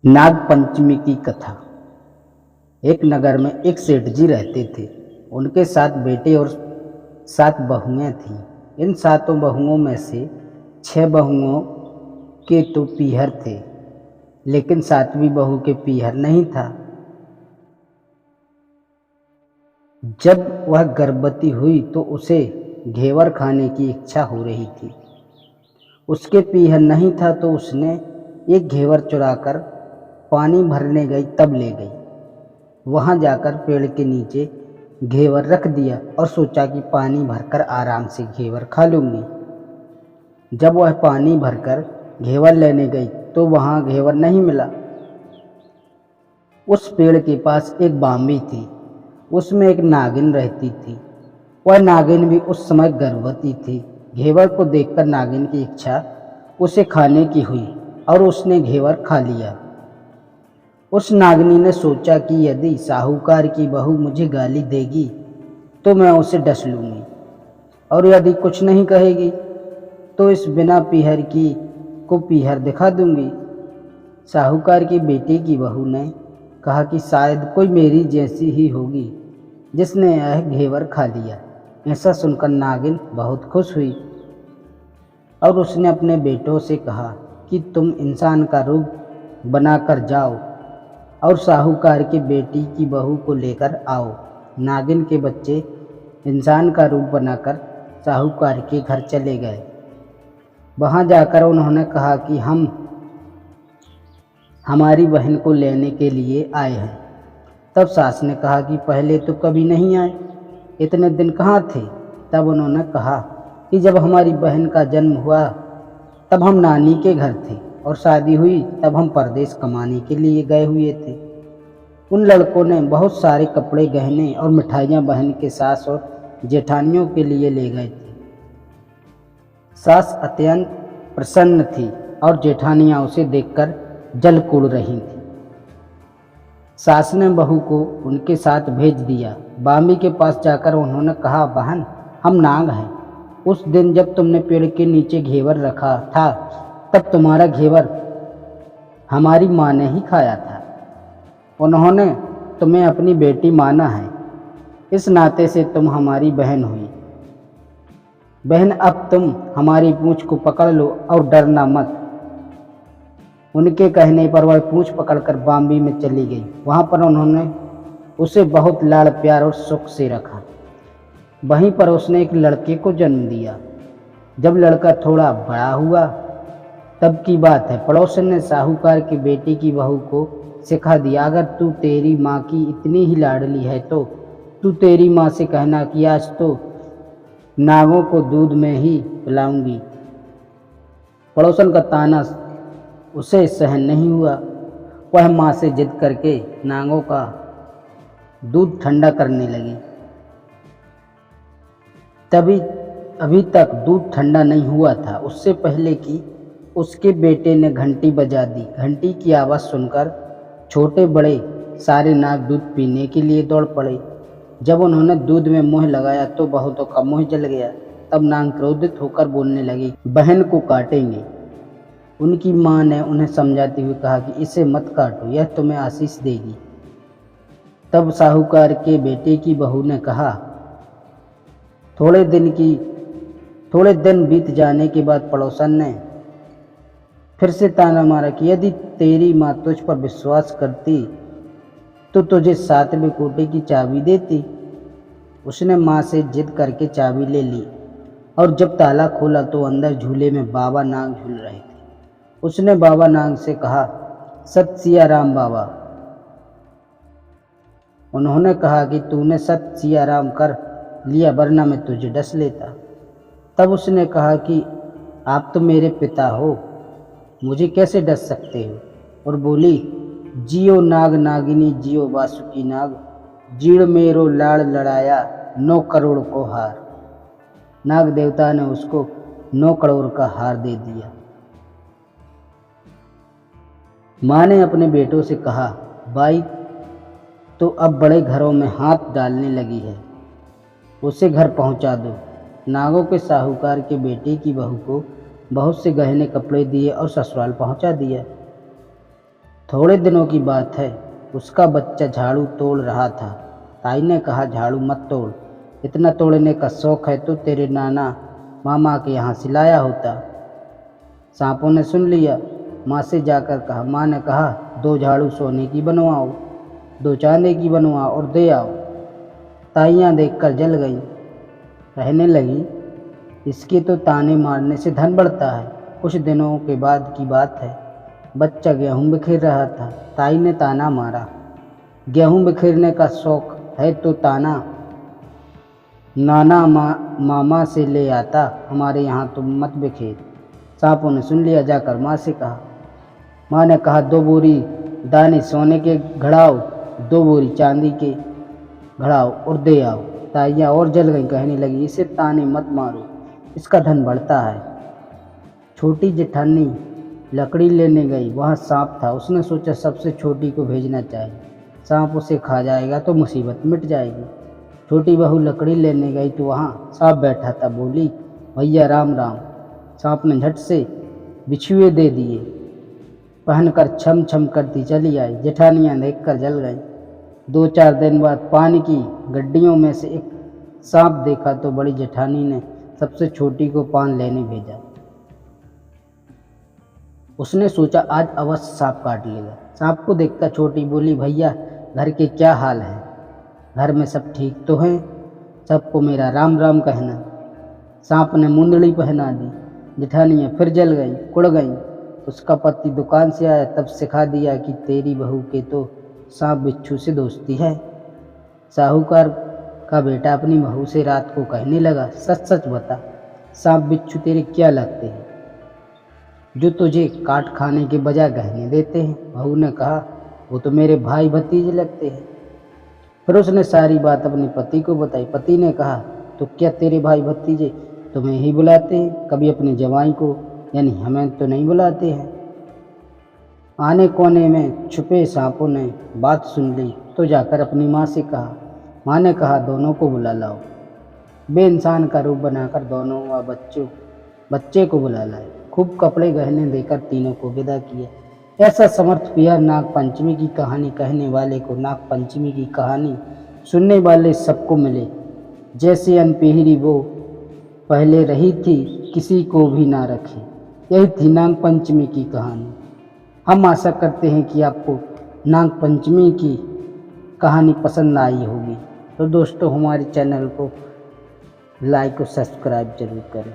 नाग पंचमी की कथा। एक नगर में एक सेठ जी रहते थे। उनके 7 बेटे और 7 बहुएं थीं। इन 7 बहुओं में से 6 बहुओं के तो पीहर थे, लेकिन 7वीं बहू के पीहर नहीं था। जब वह गर्भवती हुई तो उसे घेवर खाने की इच्छा हो रही थी। उसके पीहर नहीं था तो उसने एक घेवर चुराकर पानी भरने गई तब ले गई। वहां जाकर पेड़ के नीचे घेवर रख दिया और सोचा कि पानी भरकर आराम से घेवर खा लूंगी। जब वह पानी भरकर घेवर लेने गई तो वहां घेवर नहीं मिला। उस पेड़ के पास एक बांबी थी, उसमें एक नागिन रहती थी। वह नागिन भी उस समय गर्भवती थी। घेवर को देखकर नागिन की इच्छा उसे खाने की हुई और उसने घेवर खा लिया। उस नागिनी ने सोचा कि यदि साहूकार की बहू मुझे गाली देगी तो मैं उसे डस लूंगी, और यदि कुछ नहीं कहेगी तो इस बिना पीहर की को पीहर दिखा दूंगी। साहूकार की बेटे की बहू ने कहा कि शायद कोई मेरी जैसी ही होगी जिसने यह घेवर खा लिया। ऐसा सुनकर नागिन बहुत खुश हुई और उसने अपने बेटों से कहा कि तुम इंसान का रूप बनाकर जाओ और साहूकार के बेटी की बहू को लेकर आओ। नागिन के बच्चे इंसान का रूप बनाकर साहूकार के घर चले गए। वहां जाकर उन्होंने कहा कि हम हमारी बहन को लेने के लिए आए हैं। तब सास ने कहा कि पहले तो कभी नहीं आए, इतने दिन कहाँ थे? तब उन्होंने कहा कि जब हमारी बहन का जन्म हुआ तब हम नानी के घर थे और शादी हुई तब हम परदेश कमाने के लिए गए हुए थे। उन लड़कों ने बहुत सारे कपड़े, गहने और मिठाइयाँ बहन के सास और जेठानियों के लिए ले गए थे। सास अत्यंत प्रसन्न थी और जेठानियाँ उसे देखकर जल कुड़ रही थी। सास ने बहू को उनके साथ भेज दिया। बामी के पास जाकर उन्होंने कहा, बहन, हम नाग हैं। उस दिन जब तुमने पेड़ के नीचे घेवर रखा था तब तुम्हारा घेवर हमारी माँ ने ही खाया था। उन्होंने तुम्हें अपनी बेटी माना है, इस नाते से तुम हमारी बहन हुई। बहन, अब तुम हमारी पूंछ को पकड़ लो और डरना मत। उनके कहने पर वह पूंछ पकड़कर बाम्बी में चली गई। वहां पर उन्होंने उसे बहुत लाड़ प्यार और सुख से रखा। वहीं पर उसने एक लड़के को जन्म दिया। जब लड़का थोड़ा बड़ा हुआ तब की बात है, पड़ोसन ने साहूकार की बेटी की बहू को सिखा दिया, अगर तू तेरी माँ की इतनी ही लाडली है तो तू तेरी माँ से कहना कि आज तो नागों को दूध में ही पिलाऊंगी। पड़ोसन का ताना उसे सहन नहीं हुआ। वह माँ से जिद करके नागों का दूध ठंडा करने लगी। तभी अभी तक दूध ठंडा नहीं हुआ था, उससे पहले कि उसके बेटे ने घंटी बजा दी। घंटी की आवाज़ सुनकर छोटे बड़े सारे नाग दूध पीने के लिए दौड़ पड़े। जब उन्होंने दूध में मुँह लगाया तो बहुतों का मुँह जल गया। तब नाग क्रोधित होकर बोलने लगे, बहन को काटेंगे। उनकी माँ ने उन्हें समझाते हुए कहा कि इसे मत काटो, यह तुम्हें आशीष देगी। तब साहूकार के बेटे की बहू ने कहा, थोड़े दिन बीत जाने के बाद पड़ोसन ने फिर से ताना मारा कि यदि तेरी माँ तुझ पर विश्वास करती तो तुझे 7वें कोठे की चाबी देती। उसने माँ से जिद करके चाबी ले ली और जब ताला खोला तो अंदर झूले में बाबा नाग झूल रहे थे। उसने बाबा नाग से कहा, सत सिया राम बाबा। उन्होंने कहा कि तूने सत सिया राम कर लिया, वरना मैं तुझे डस लेता। तब उसने कहा कि आप तो मेरे पिता हो, मुझे कैसे डस सकते हो? और बोली, जियो नाग नागिनी जियो वासुकी नाग, जीड़ मेरो लाड़ लड़ाया 9 करोड़ को हार। नाग देवता ने उसको 9 करोड़ का हार दे दिया। माँ ने अपने बेटों से कहा, बाई तो अब बड़े घरों में हाथ डालने लगी है, उसे घर पहुंचा दो। नागों के साहूकार के बेटे की बहू को बहुत से गहने कपड़े दिए और ससुराल पहुंचा दिया। थोड़े दिनों की बात है, उसका बच्चा झाड़ू तोड़ रहा था। ताई ने कहा, झाड़ू मत तोड़, इतना तोड़ने का शौक है तो तेरे नाना मामा के यहाँ से लाया होता। सांपों ने सुन लिया, माँ से जाकर कहा। माँ ने कहा, 2 झाड़ू सोने की बनवाओ, 2 चांदी की बनवाओ और दे आओ। ताइयाँ देखकर जल गईं, कहने लगी, इसके तो ताने मारने से धन बढ़ता है। कुछ दिनों के बाद की बात है, बच्चा गेहूं बिखेर रहा था। ताई ने ताना मारा, गेहूं बिखेरने का शौक है तो ताना नाना मामा से ले आता, हमारे यहाँ तो मत बिखेर। सांपों ने सुन लिया, जाकर माँ से कहा। माँ ने कहा, 2 बोरी दाने सोने के घड़ाओ, 2 बोरी चांदी के घड़ाओ और दे आओ। ताइयाँ और जल गई, कहने लगी, इसे ताने मत मारो, इसका धन बढ़ता है। छोटी जेठानी लकड़ी लेने गई, वहाँ सांप था। उसने सोचा सबसे छोटी को भेजना चाहिए, सांप उसे खा जाएगा तो मुसीबत मिट जाएगी। छोटी बहू लकड़ी लेने गई तो वहाँ सांप बैठा था। बोली, भैया राम राम। सांप ने झट से बिछुए दे दिए, पहनकर छम छम करती चली आई। जेठानियाँ देखकर जल गई। 2-4 दिन बाद पानी की गड्डियों में से एक सांप देखा तो बड़ी जेठानी ने सबसे छोटी को पान लेने भेजा। उसने सोचा आज अवश्य सांप काट लेगा। सांप को देखता छोटी बोली, भैया घर के क्या हाल है? घर में सब ठीक तो हैं? सबको मेरा राम राम कहना। सांप ने मुंदड़ी पहना दी। जेठानियाँ फिर जल गई, कुड़ गई। उसका पति दुकान से आया, तब सिखा दिया कि तेरी बहू के तो सांप बिच्छू से दोस्ती है। साहूकार का बेटा अपनी बहू से रात को कहने लगा, सच सच बता, सांप बिच्छू तेरे क्या लगते हैं जो तुझे काट खाने के बजाय गहने देते हैं? बहू ने कहा, वो तो मेरे भाई भतीजे लगते हैं। फिर उसने सारी बात अपने पति को बताई। पति ने कहा, तो क्या तेरे भाई भतीजे तुम्हें ही बुलाते हैं, कभी अपने जवाई को यानी हमें तो नहीं बुलाते हैं? आने कोने में छुपे सांपों ने बात सुन ली तो जाकर अपनी माँ से कहा। माँ ने कहा, दोनों को बुला लाओ। वे इंसान का रूप बनाकर दोनों व बच्चे को बुला लाए। खूब कपड़े गहने देकर तीनों को विदा किया। ऐसा समर्थ पिया नाग पंचमी की कहानी कहने वाले को नाग पंचमी की कहानी सुनने वाले सबको मिले। जैसे अनपेहरी वो पहले रही थी, किसी को भी ना रखे। यही थी नाग पंचमी की कहानी। हम आशा करते हैं कि आपको नाग पंचमी की कहानी पसंद आई होगी। तो दोस्तों, हमारे चैनल को लाइक और सब्सक्राइब जरूर करें।